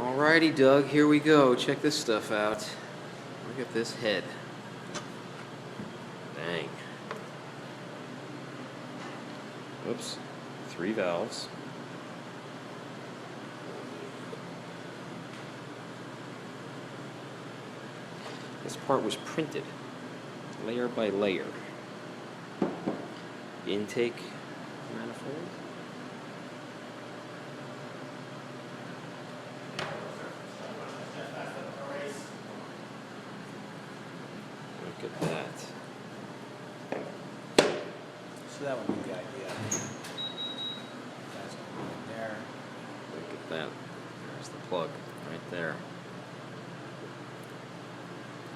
Alrighty, Doug, here we go. Check this stuff out. Look at this head. Dang. Oops. 3 valves. This part was printed layer by layer. Intake manifold. Look at that. So that would be the idea. That's going there. Look at that. There's the plug right there.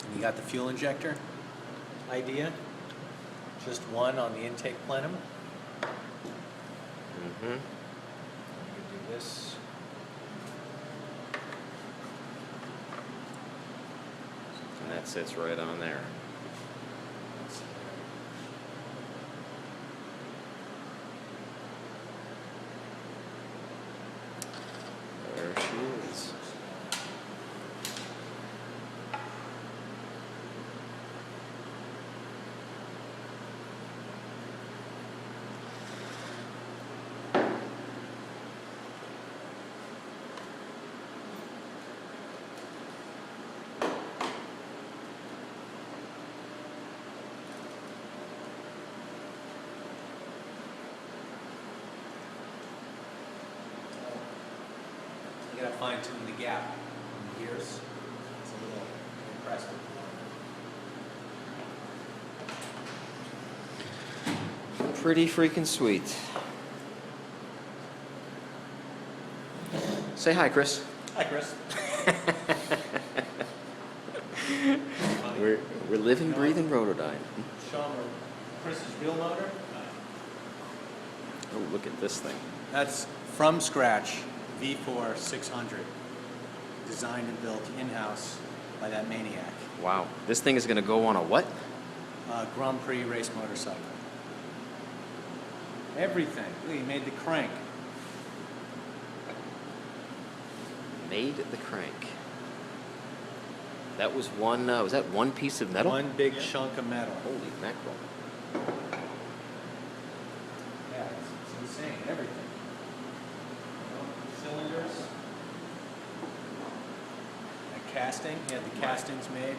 And you got the fuel injector idea. Just one on the intake plenum. Mm-hmm. You can do this. And that sits right on there. There she is. You gotta fine tune the gap in the gears. It's a little impressive. Pretty freaking sweet. Say hi, Chris. Hi, Chris. We're living, breathing Rotodyne. Show them Chris's real motor. Oh, look at this thing. That's from scratch V4 600, designed and built in-house by that maniac. Wow. This thing is going to go on a what? Grand Prix race motorcycle. Everything. Look, he made the crank. Made the crank. That was one, was that one piece of metal? One big chunk of metal. Holy mackerel. Yeah, it's insane. Everything. Cylinders. And casting. He had the castings made.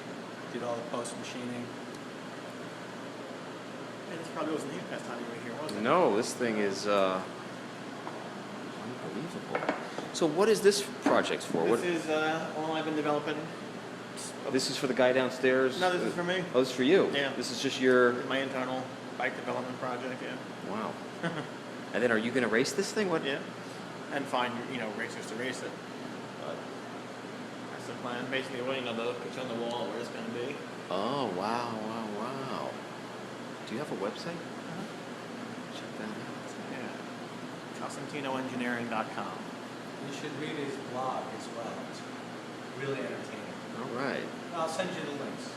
Did all the post-machining. And this probably wasn't the last time you were here, was it? No, this thing is unbelievable. So what is this project for? This is all I've been developing. This is for the guy downstairs? No, this is for me. Oh, this is for you? Yeah. This is just your... My internal bike development project, yeah. Wow. And then are you going to race this thing? What? Yeah. And find, racers to race it. But that's the plan. Basically, the picture on the wall where it's going to be. Oh, wow, wow, wow. Do you have a website? Check that out. Yeah. CostantinoEngineering.com. You should read his blog as well. It's really entertaining. All right. I'll send you the links.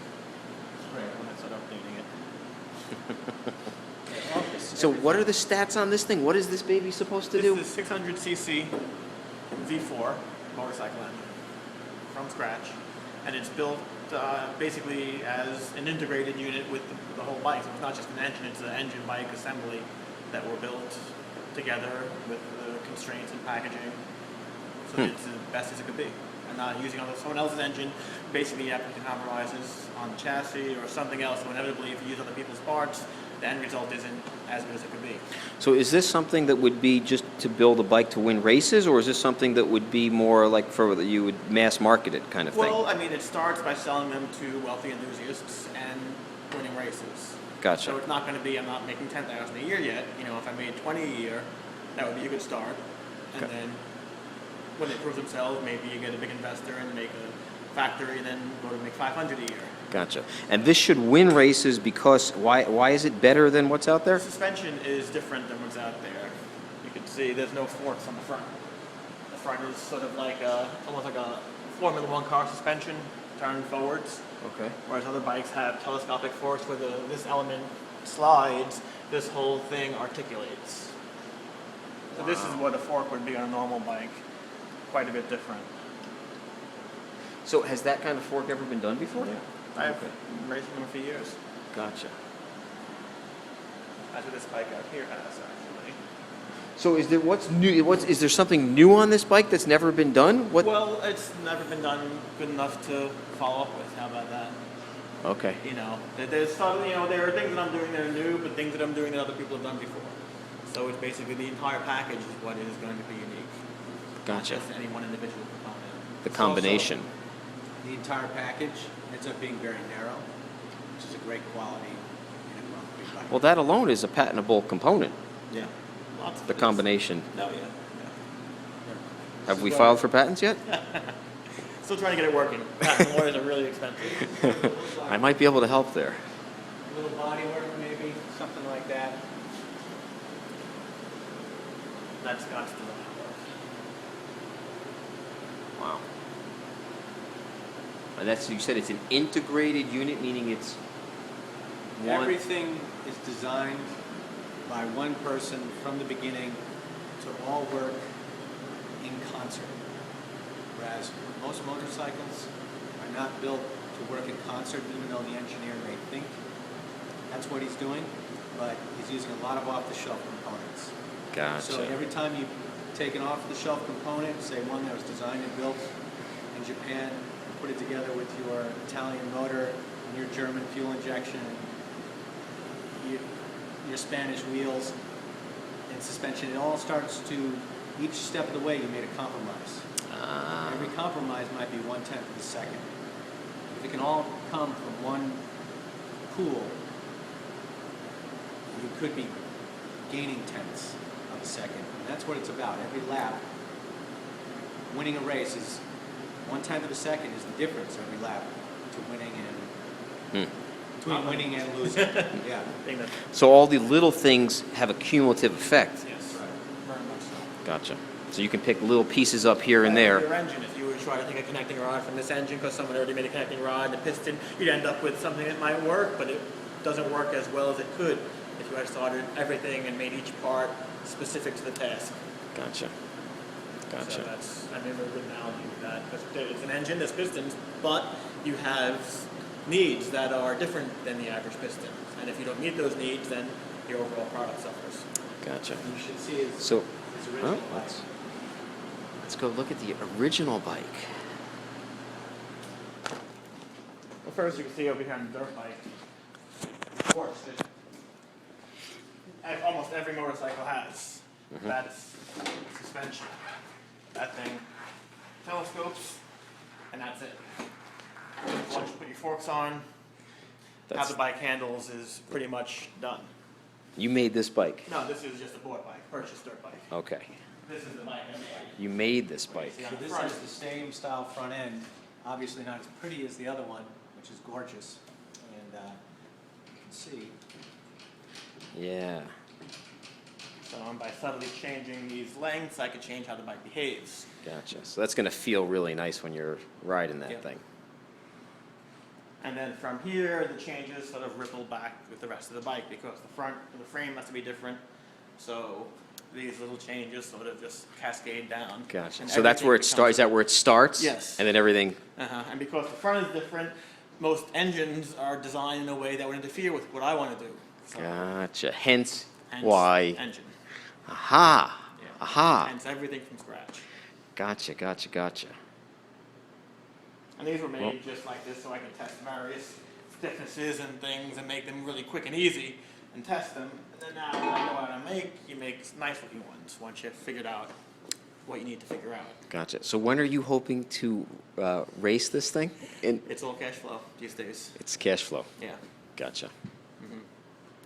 Right, when I start updating it. So what are the stats on this thing? What is this baby supposed to do? This is 600cc V4 motorcycle engine from scratch. And it's built basically as an integrated unit with the whole bike. So it's not just an engine, it's an engine bike assembly that were built together with the constraints and packaging. So it's the best as it could be. And not using someone else's engine, basically you have to compromises on the chassis or something else. So inevitably, if you use other people's parts, the end result isn't as good as it could be. So is this something that would be just to build a bike to win races, or is this something that would be more like for you would mass market it kind of thing? Well, I mean, it starts by selling them to wealthy enthusiasts and winning races. Gotcha. So it's not going to be, I'm not making 10,000 a year yet. If I made 20 a year, that would be a good start. And then when they prove themselves, maybe you get a big investor and make a factory, then go to make 500 a year. Gotcha. And this should win races because why is it better than what's out there? The suspension is different than what's out there. You can see there's no forks on the front. The front is sort of like almost like a Formula One car suspension turned forwards. Okay. Whereas other bikes have telescopic forks where this element slides, this whole thing articulates. So this is what a fork would be on a normal bike. Quite a bit different. So has that kind of fork ever been done before? Yeah. I've been racing them for years. Gotcha. That's what this bike out here has, actually. So is there what's new? Is there something new on this bike that's never been done? What? Well, it's never been done good enough to follow up with. How about that? Okay. You know, there's some, you know, there are things that I'm doing that are new, but things that I'm doing that other people have done before. So it's basically the entire package is what is going to be unique. Gotcha. Not just any one individual component. The combination. The entire package ends up being very narrow, which is a great quality in a concrete bike. Well, that alone is a patentable component. Yeah. Lots of The it is. combination. No, yeah. Have we filed for patents yet? Still trying to get it working. Patent lawyers are really expensive. I might be able to help there. A little body work, maybe, something like that. That's got to be Wow. And that's, you said it's an integrated unit, meaning it's one. Everything is designed by one person from the beginning to all work in concert. Whereas most motorcycles are not built to work in concert, even though the engineer may think that's what he's doing, but he's using a lot of off-the-shelf components. Gotcha. So every time you take an off-the-shelf component, say one that was designed and built in Japan, and put it together with your Italian motor and your German fuel injection, your Spanish wheels and suspension, it all starts to, each step of the way you made a compromise. Every compromise might be 1/10 of a second. If it can all come from one pool, you could be gaining tenths of a second. And that's what it's about. Every lap, winning a race is 1/10 of a second is the difference every lap to winning and between winning and losing. Yeah. thing that, So all the little things have a cumulative effect. yes, Right. very much so. Gotcha. So you can pick little pieces up here and there. Your engine, if you were to try to take a connecting rod from this engine because someone already made a connecting rod and a piston, you'd end up with something that might work, but it doesn't work as well as it could if you had started everything and made each part specific to the task. Gotcha. So Gotcha. that's, I mean, a good analogy with that, because it's an engine, there's pistons, but you have needs that are different than the average piston. And if you don't meet those needs, then your overall product suffers. Gotcha. You should see his, So, his original oh, bike. let's go look at the original bike. Well, first you can see over here on the dirt bike, of course, almost every motorcycle has. That's suspension. That thing telescopes, and that's it. Once you put your forks on, how That's, the bike handles is pretty much done. you made this bike. No, this is just a bought bike, purchased dirt bike. Okay. This is the bike I'm riding. You made this bike. See, on So the this front, has the stadium style front end, obviously not as pretty as the other one, which is gorgeous. And you can see, Yeah. so by subtly changing these lengths, I could change how the bike behaves. Gotcha. So that's going to feel really nice when you're riding that Yep. thing. And then from here, the changes sort of ripple back with the rest of the bike because the front of the frame has to be different. So these little changes sort of just cascade down. Gotcha. And So that's where it everything starts. Is that where it starts? Yes. And then everything. And because the front is different, most engines are designed in a way that would interfere with what I want to do. So, Gotcha. Hence hence why. engine. Aha. Yeah. Aha. Hence everything from scratch. Gotcha. Gotcha. Gotcha. And these were made Well- just like this so I could test various thicknesses and things and make them really quick and easy and test them. And then now when I know how to make, you make nice looking ones once you've figured out what you need to figure out. Gotcha. So when are you hoping to race this thing? And It's all cash flow these days. it's cash flow. Yeah. Gotcha.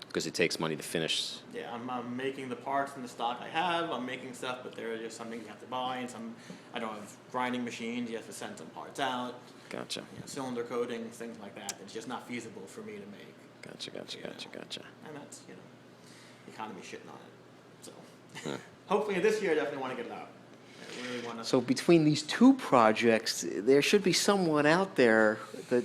Because it takes money to finish. Yeah, I'm making the parts and the stock I have. I'm making stuff, but there are just some things you have to buy, and some I don't have grinding machines. You have to send some parts out. Gotcha. You know, cylinder coatings, things like that. It's just not feasible for me to make, Gotcha. Gotcha. Yeah. Gotcha. Gotcha. and that's the economy shitting on it. So hopefully this year I definitely want to get it out. I really want to. So between these two projects, there should be someone out there that.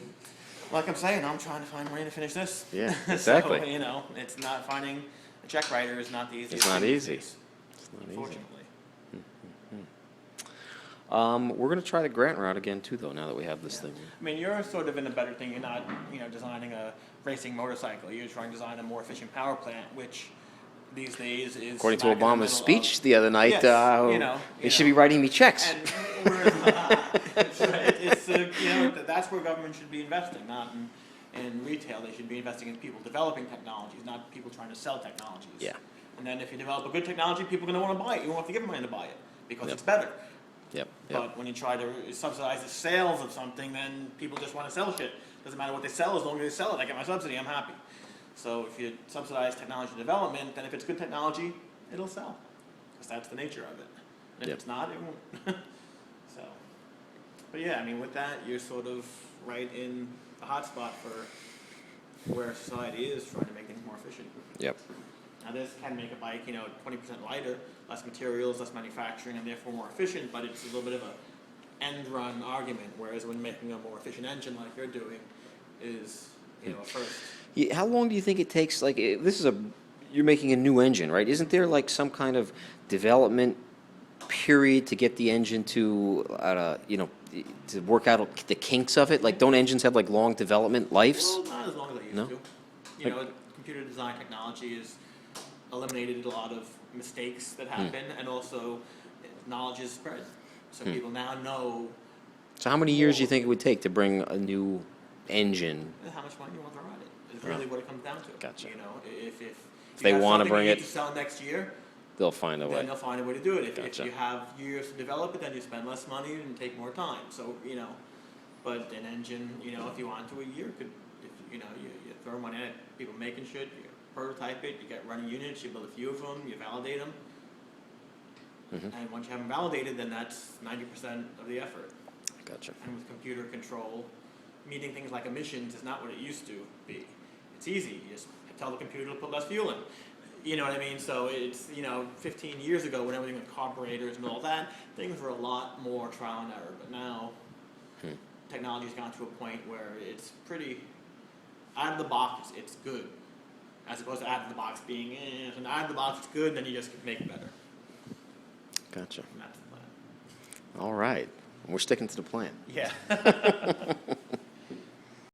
Like I'm saying, I'm trying to find money to finish this. Yeah, exactly. So, it's not finding a check writer is not the easiest. It's not thing these easy. days, It's not easy. Unfortunately. We're going to try the grant route again too, though. Now that we have this thing. I mean, you're sort of in a better thing. You're not, designing a racing motorcycle. You're trying to design a more efficient power plant, which these days is According to smack in the Obama's middle speech of- the other night, Yes, they should be writing me checks. And that's where government should be investing, not in retail. They should be investing in people developing technologies, not people trying to sell technologies. Yeah. And then if you develop a good technology, people are going to want to buy it. You won't have to give them money to buy it because Yep. it's better. Yep. But when you try to subsidize the sales of something, then people just want to sell shit. Doesn't matter what they sell, as long as they sell it, I get my subsidy, I'm happy. So if you subsidize technology development, then if it's good technology, it'll sell. Because that's the nature of it. And if Yep. it's not, it won't. So, but yeah, I mean, with that, you're sort of right in the hot spot for where society is trying to make things more efficient. Yep. Now this can make a bike, 20% lighter, less materials, less manufacturing, and therefore more efficient, but it's a little bit of a end run argument, whereas when making a more efficient engine like you're doing is, a first. Yeah, how long do you think it takes? Like, you're making a new engine, right? Isn't there like some kind of development period to get the engine to, to work out the kinks of it? Like, don't engines have like long development lives? Well, not as long as they used No? to. Computer design technology has eliminated a lot of mistakes that happen, and also knowledge is spread. So people now know So how many years do you think it would take to bring a new engine? how much money you want to run it. Is really what it comes down to. Gotcha. If they you have wanna something bring you it- need to sell next year, They'll find a then way. they'll find a way to do it. If Gotcha. you have years to develop it, then you spend less money and take more time. So, but an engine, if you want to, a year could, if, you throw money at it, people making shit, you prototype it, you get running units, you build a few of them, you validate them. And once you have them validated, then that's 90% of the effort. Gotcha. And with computer control, meeting things like emissions is not what it used to be. It's easy. You just tell the computer to put less fuel in. You know what I mean? So it's, 15 years ago when everything with carburetors and all that, things were a lot more trial and error. But now, technology's gone to a point where it's pretty, out of the box, it's good. As opposed to out of the box being, and out of the box it's good, then you just make it better. Gotcha. And that's the plan. All right. We're sticking to the plan. Yeah.